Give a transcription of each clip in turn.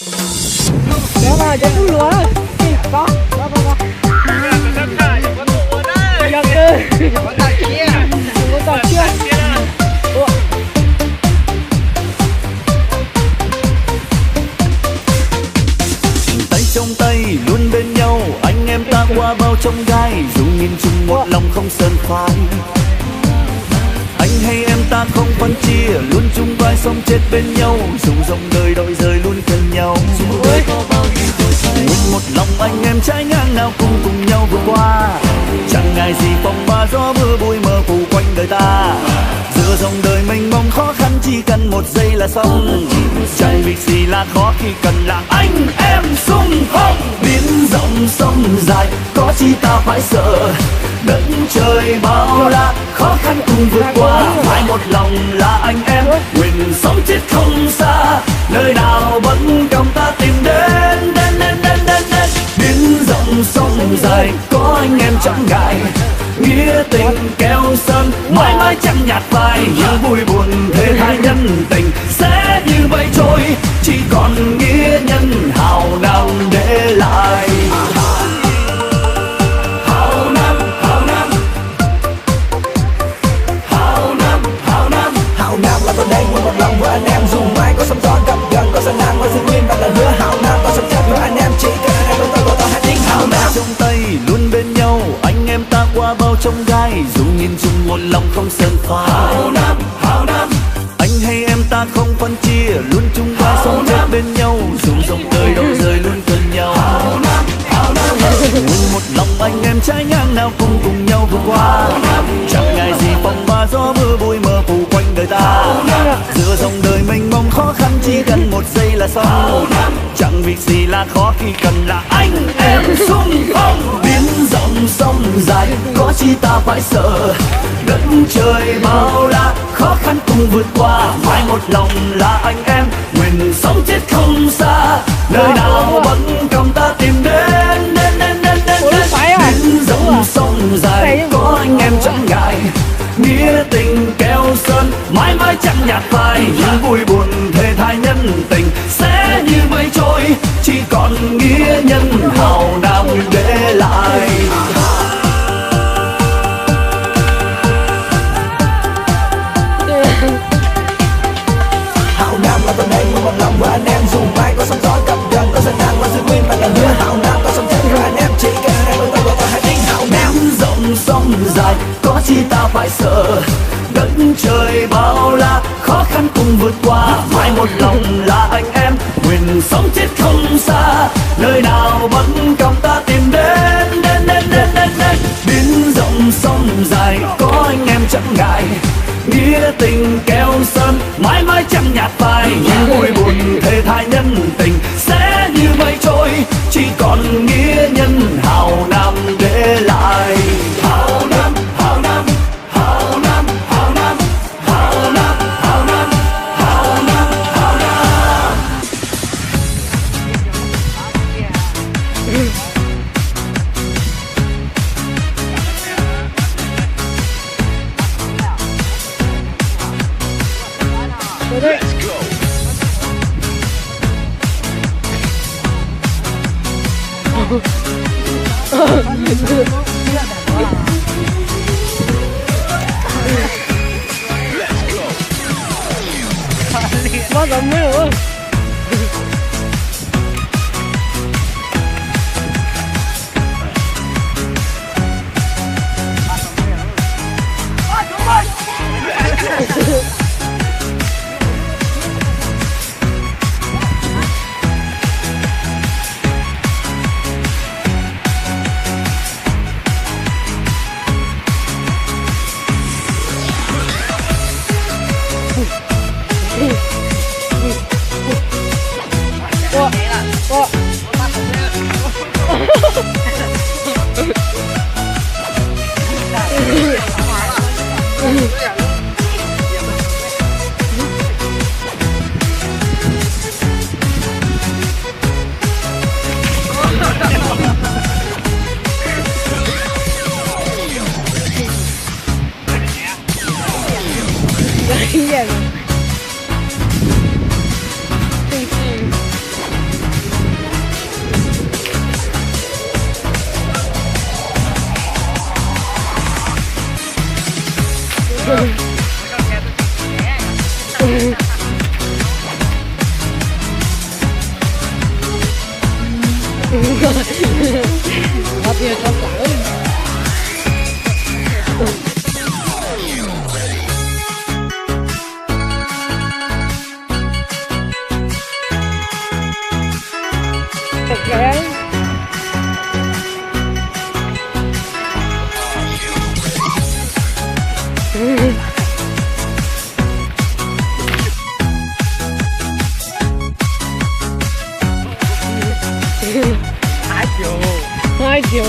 Đó là cho tôi lúa rồi. Có. Giật đi. Đừng có tạt chưa. Tay trong tay luôn bên nhau, anh em ta qua bao trong gai, dù nhìn chung một lòng không sơn phai. Anh hay em ta không phân chia, luôn chung vai sống chết bên nhau, dù dòng đời đổi rời luôn cần nhau. Nguyên một lòng anh em trái ngang nào cùng nhau vượt qua, chẳng ngại gì phong ba gió mưa bụi mờ phủ quanh đời ta. Giữa dòng đời mênh mông khó khăn chỉ cần một giây là xong, chẳng việc gì là khó khi cần là anh em xung phong. Biển rộng sông dài có chi ta phải sợ, đất trời bao la khó khăn cùng vượt qua. Phải một lòng là anh em, nguyện sống chết không xa, nơi nào vẫn công ta tìm đến. Biển rộng sông dài có anh em chẳng ngại, nghĩa tình keo sơn mãi mãi chẳng nhạt phai. Những vui buồn thế hai nhân tình sẽ như vậy trôi, chỉ còn nghĩa nhân hào nam để lại. Hào nam, hào nam, hào nam, hào nam. Hào nam là tôi đây nguyên một lòng với anh em, dù mai có sóng gió gặp gần có gian nan có giữ nguyên và là hứa. Hào nam tôi sống chết với anh em, chỉ cần anh em tôi hãy tiếng hào nam. Trong tay luôn bên nhau, anh em ta qua bao trong gai, dù nhìn chung một lòng không sơn phai. Hào nam, hào nam, anh hay em ta không phân chia, luôn chung vai sống chết bên nhau, dù dòng đời đổi rời luôn cần nhau. hào nam, hào nam, Nguyên một lòng anh em trái ngang nào cùng nhau vượt qua, chẳng ngại gì phong ba gió mưa bụi mờ phủ quanh đời ta. Giữa dòng đời mênh mông khó khăn chỉ cần một giây là xong, chẳng việc gì là khó khi cần là anh em xung phong. Biển rộng sông dài có chi ta phải sợ, đất trời bao la khó khăn cùng vượt qua. Phải một lòng là anh em, nguyện sống chết không xa, nơi nào vẫn công ta tìm đến. Biển rộng sông dài có anh em chẳng ngại, nghĩa tình keo sơn mãi mãi chẳng nhạt phai. Những vui buồn thề thai nhân tình sẽ như mây trôi, chỉ còn nghĩa nhân hào nam để lại. hào nam là tôi đây nguyên một lòng với anh em, dù mai có sóng gió gặp gần có gian nan có giữ nguyên và là hứa. Hào nam tôi sống chết với anh em, chỉ cần anh em tôi hãy tiếng hào nam. Biển rộng sông dài có chi ta phải sợ, đất trời bao la khó khăn cùng vượt qua. Phải một lòng là anh em, nguyện sống chết không xa, nơi nào vẫn công ta tìm đến. Biển rộng sông dài có anh em chẳng ngại, nghĩa tình keo sơn mãi mãi chẳng nhạt phai. Những vui buồn thề thai nhân tình sẽ như mây trôi, chỉ còn nghĩa nhân hào nam để lại. Hào nam, hào nam, hào nam, hào nam, hào nam, hào nam, hào nam, hào nam. Bao giờ mới được. Cái gì vậy? phía cho cả ơi cái hai triệu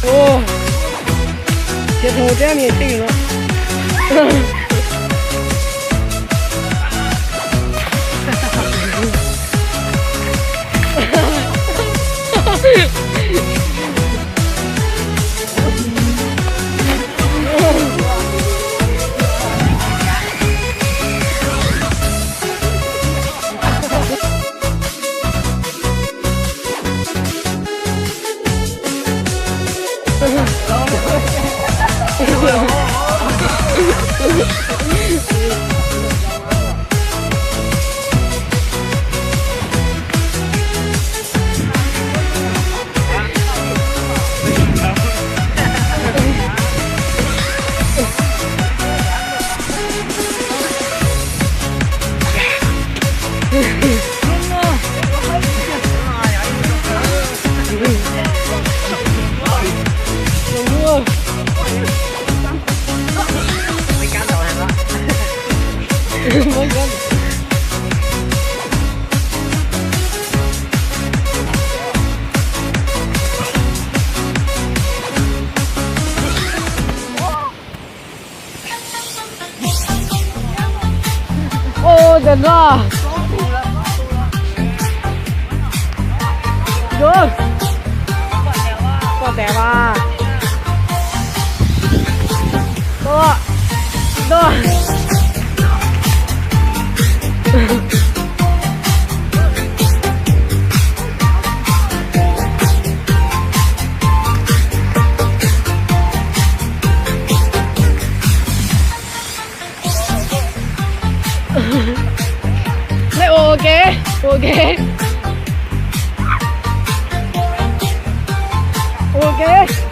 ô铁头这面定了ô đừng ra được có đẹp à đó đó Này ok ok ok